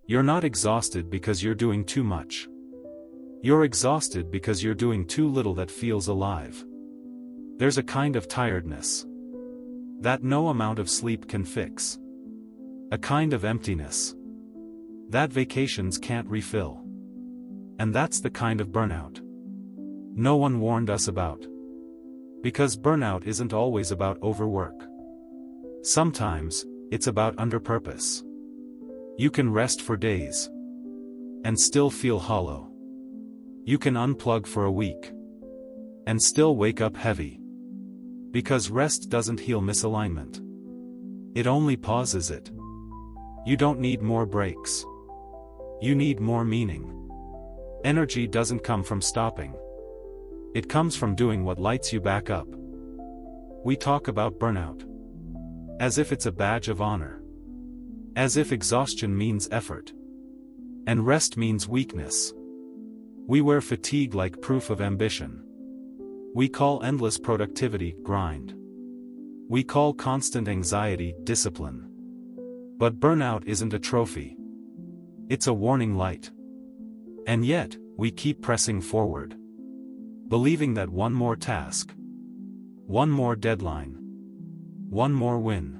You're not exhausted because you're doing too much. You're exhausted because you're doing too little that feels alive. There's a kind of tiredness that no amount of sleep can fix. A kind of emptiness that vacations can't refill. And that's the kind of burnout no one warned us about. Because burnout isn't always about overwork. Sometimes, it's about underpurpose. You can rest for days and still feel hollow. You can unplug for a week and still wake up heavy. Because rest doesn't heal misalignment. It only pauses it. You don't need more breaks. You need more meaning. Energy doesn't come from stopping. It comes from doing what lights you back up. We talk about burnout as if it's a badge of honor. As if exhaustion means effort and rest means weakness. We wear fatigue like proof of ambition. We call endless productivity grind. We call constant anxiety discipline. But burnout isn't a trophy. It's a warning light. And yet, we keep pressing forward, believing that one more task, one more deadline, one more win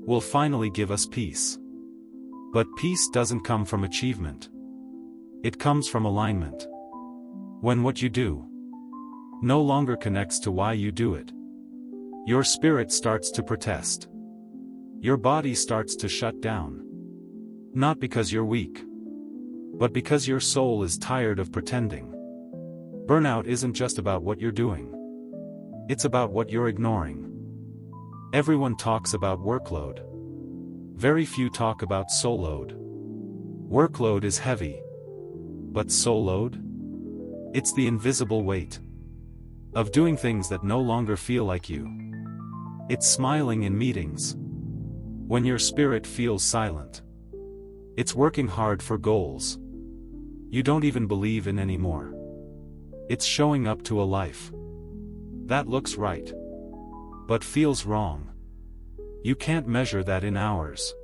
will finally give us peace. But peace doesn't come from achievement. It comes from alignment. When what you do no longer connects to why you do it, your spirit starts to protest. Your body starts to shut down. Not because you're weak, but because your soul is tired of pretending. Burnout isn't just about what you're doing. It's about what you're ignoring. Everyone talks about workload. Very few talk about soulload. Workload is heavy. But soulload? It's the invisible weight of doing things that no longer feel like you. It's smiling in meetings when your spirit feels silent. It's working hard for goals you don't even believe in anymore. It's showing up to a life that looks right, but feels wrong. You can't measure that in hours.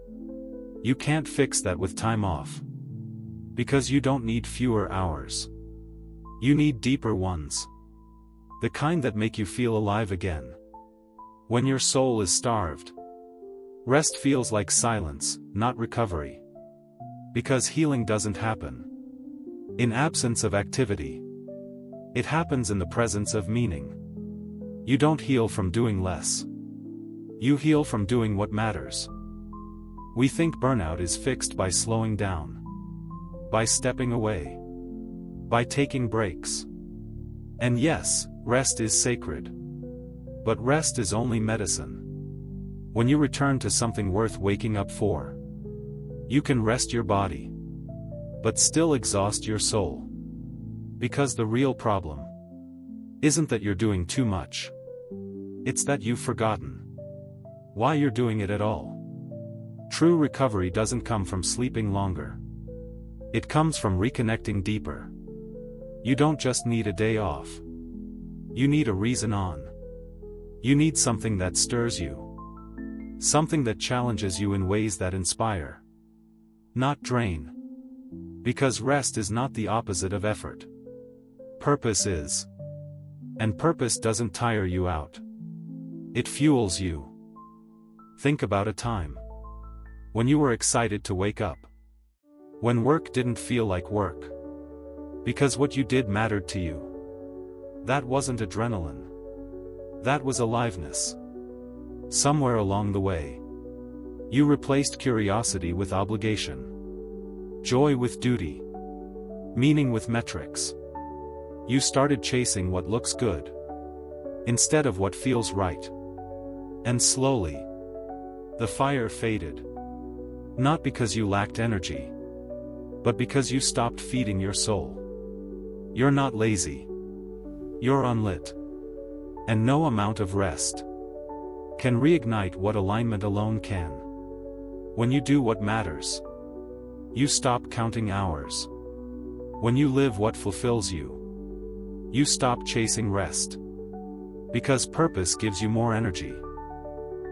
You can't fix that with time off. Because you don't need fewer hours. You need deeper ones. The kind that make you feel alive again. When your soul is starved, rest feels like silence, not recovery. Because healing doesn't happen in absence of activity. It happens in the presence of meaning. You don't heal from doing less. You heal from doing what matters. We think burnout is fixed by slowing down, by stepping away, by taking breaks. And yes, rest is sacred. But rest is only medicine. When you return to something worth waking up for, you can rest your body, but still exhaust your soul. Because the real problem isn't that you're doing too much. It's that you've forgotten why you're doing it at all. True recovery doesn't come from sleeping longer. It comes from reconnecting deeper. You don't just need a day off. You need a reason on. You need something that stirs you. Something that challenges you in ways that inspire, not drain. Because rest is not the opposite of effort. Purpose is. And purpose doesn't tire you out. It fuels you. Think about a time when you were excited to wake up. When work didn't feel like work. Because what you did mattered to you. That wasn't adrenaline. That was aliveness. Somewhere along the way, you replaced curiosity with obligation, joy with duty, meaning with metrics. You started chasing what looks good instead of what feels right. And slowly, the fire faded. Not because you lacked energy, but because you stopped feeding your soul. You're not lazy. You're unlit. And no amount of rest can reignite what alignment alone can. When you do what matters, you stop counting hours. When you live what fulfills you, you stop chasing rest. Because purpose gives you more energy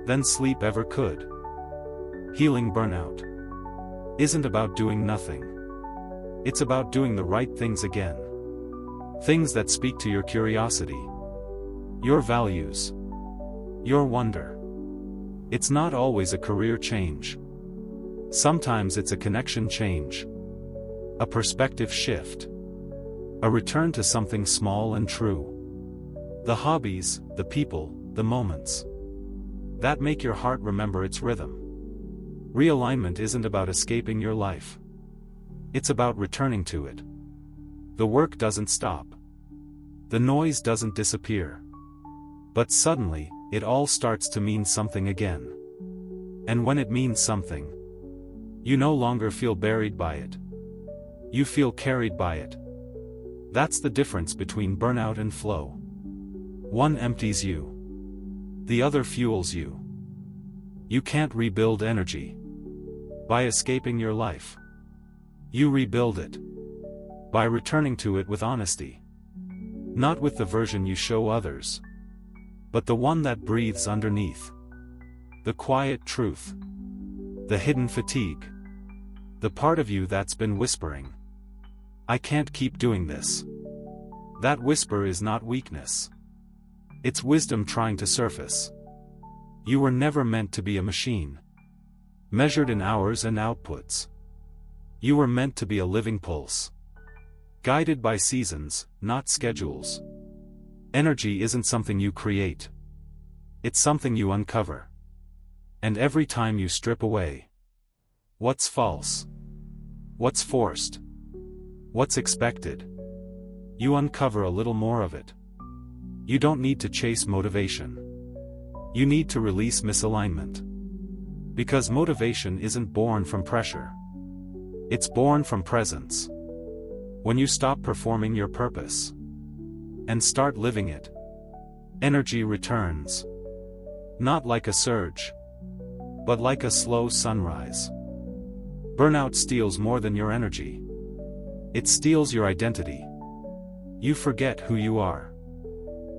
than sleep ever could. Healing burnout isn't about doing nothing. It's about doing the right things again. Things that speak to your curiosity, your values, your wonder. It's not always a career change. Sometimes it's a connection change, a perspective shift, a return to something small and true. The hobbies, the people, the moments that make your heart remember its rhythm. Realignment isn't about escaping your life. It's about returning to it. The work doesn't stop. The noise doesn't disappear. But suddenly, it all starts to mean something again. And when it means something, you no longer feel buried by it. You feel carried by it. That's the difference between burnout and flow. One empties you. The other fuels you. You can't rebuild energy by escaping your life. You rebuild it by returning to it with honesty. Not with the version you show others, but the one that breathes underneath. The quiet truth. The hidden fatigue. The part of you that's been whispering, "I can't keep doing this." That whisper is not weakness. It's wisdom trying to surface. You were never meant to be a machine, measured in hours and outputs. You were meant to be a living pulse, guided by seasons, not schedules. Energy isn't something you create. It's something you uncover. And every time you strip away what's false, what's forced, what's expected, you uncover a little more of it. You don't need to chase motivation. You need to release misalignment. Because motivation isn't born from pressure. It's born from presence. When you stop performing your purpose and start living it, energy returns. Not like a surge, but like a slow sunrise. Burnout steals more than your energy. It steals your identity. You forget who you are.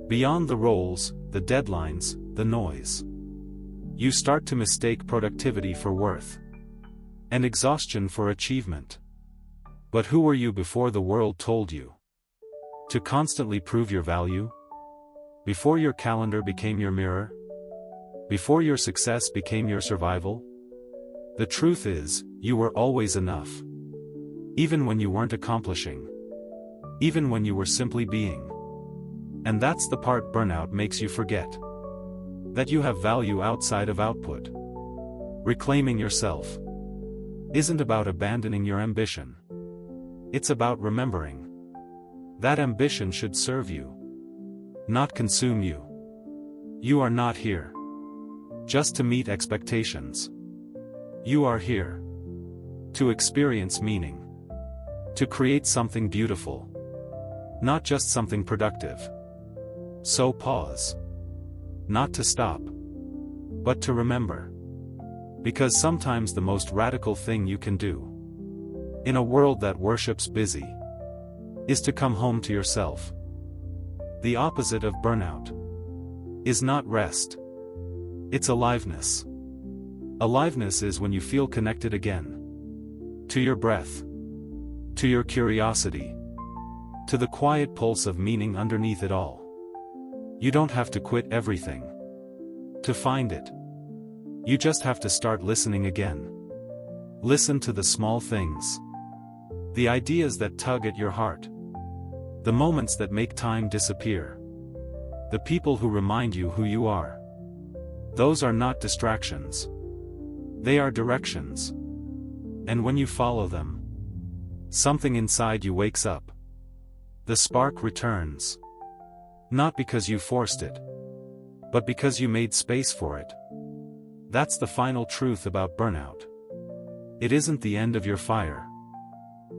Beyond the roles, the deadlines, the noise. You start to mistake productivity for worth, and exhaustion for achievement. But who were you before the world told you to constantly prove your value? Before your calendar became your mirror? Before your success became your survival? The truth is, you were always enough. Even when you weren't accomplishing. Even when you were simply being. And that's the part burnout makes you forget. That you have value outside of output. Reclaiming yourself isn't about abandoning your ambition. It's about remembering that ambition should serve you, not consume you. You are not here just to meet expectations. You are here to experience meaning, to create something beautiful, not just something productive. So pause. Not to stop, but to remember. Because sometimes the most radical thing you can do, in a world that worships busy, is to come home to yourself. The opposite of burnout is not rest. It's aliveness. Aliveness is when you feel connected again. To your breath. To your curiosity. To the quiet pulse of meaning underneath it all. You don't have to quit everything to find it. You just have to start listening again. Listen to the small things. The ideas that tug at your heart. The moments that make time disappear. The people who remind you who you are. Those are not distractions. They are directions. And when you follow them, something inside you wakes up. The spark returns. Not because you forced it, but because you made space for it. That's the final truth about burnout. It isn't the end of your fire.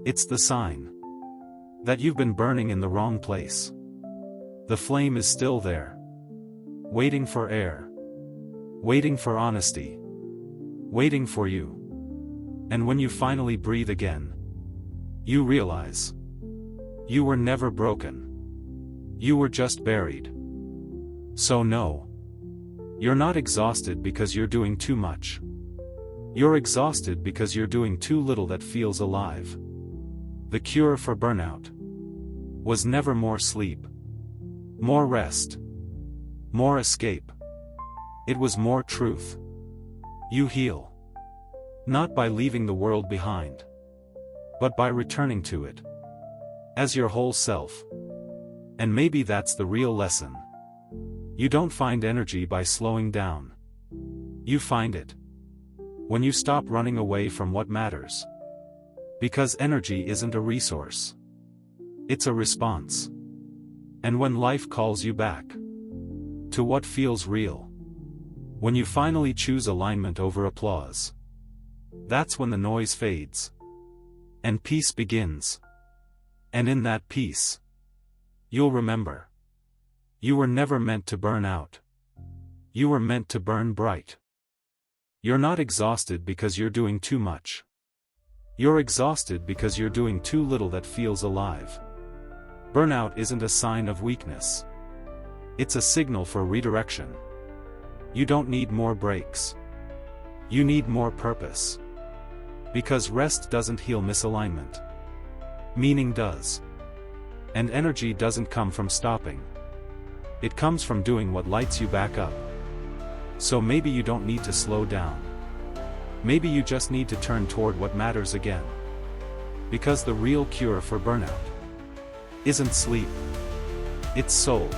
It's the sign that you've been burning in the wrong place. The flame is still there, waiting for air, waiting for honesty, waiting for you. And when you finally breathe again, you realize you were never broken. You were just buried. So no, you're not exhausted because you're doing too much. You're exhausted because you're doing too little that feels alive. The cure for burnout was never more sleep, more rest, more escape. It was more truth. You heal, not by leaving the world behind, but by returning to it as your whole self. And maybe that's the real lesson. You don't find energy by slowing down. You find it when you stop running away from what matters. Because energy isn't a resource. It's a response. And when life calls you back to what feels real, when you finally choose alignment over applause, that's when the noise fades and peace begins. And in that peace, you'll remember, you were never meant to burn out. You were meant to burn bright. You're not exhausted because you're doing too much. You're exhausted because you're doing too little that feels alive. Burnout isn't a sign of weakness. It's a signal for redirection. You don't need more breaks. You need more purpose. Because rest doesn't heal misalignment. Meaning does. And energy doesn't come from stopping. It comes from doing what lights you back up. So maybe you don't need to slow down. Maybe you just need to turn toward what matters again. Because the real cure for burnout isn't sleep. It's soul.